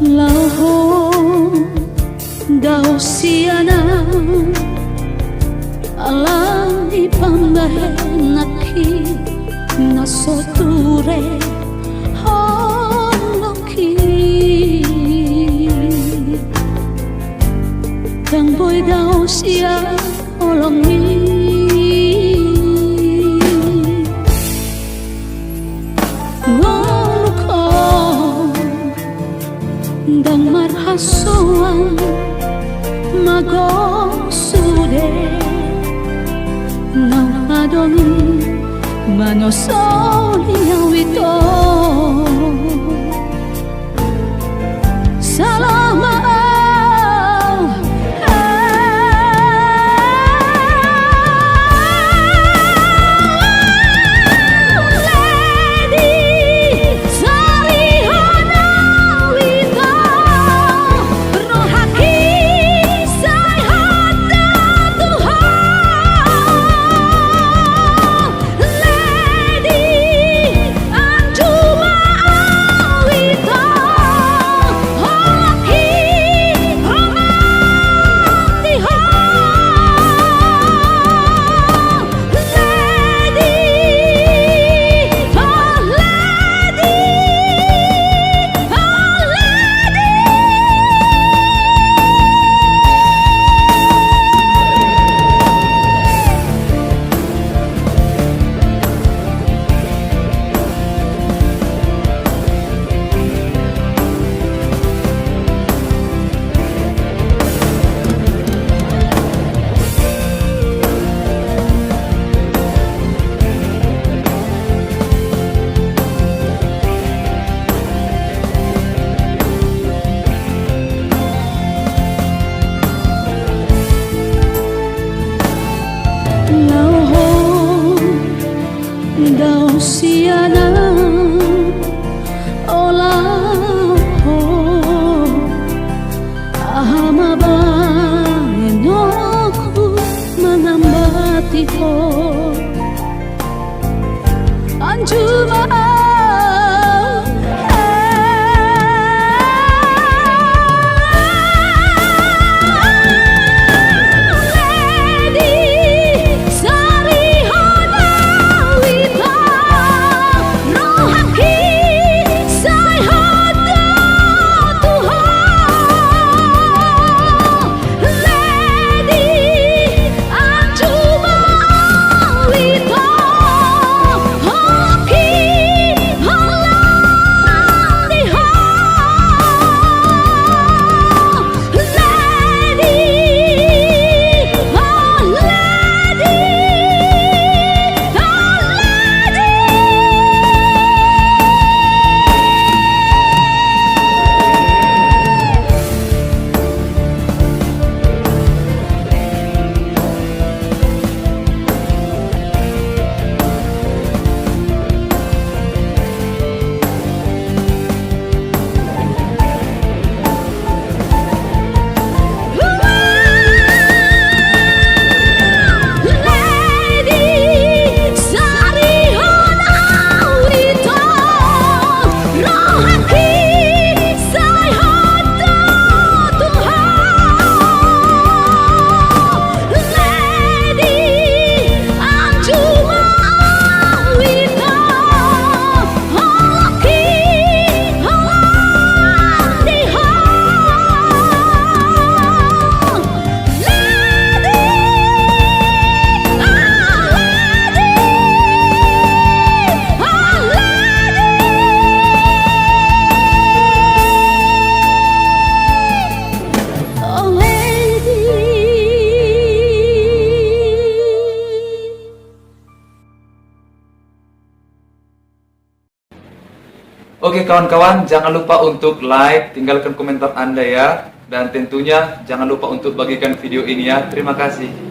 Laho daw siya na alam ipambahenaki na soture holoki kang boy daw siya olongi dang marhasuan magosude nang adoni manosoli awito salamat daw siya na olaho ahamabayan ako manambati ko anjuma Oke kawan-kawan, jangan lupa untuk like, tinggalkan komentar Anda ya. Dan tentunya jangan lupa untuk bagikan video ini ya. Terima kasih.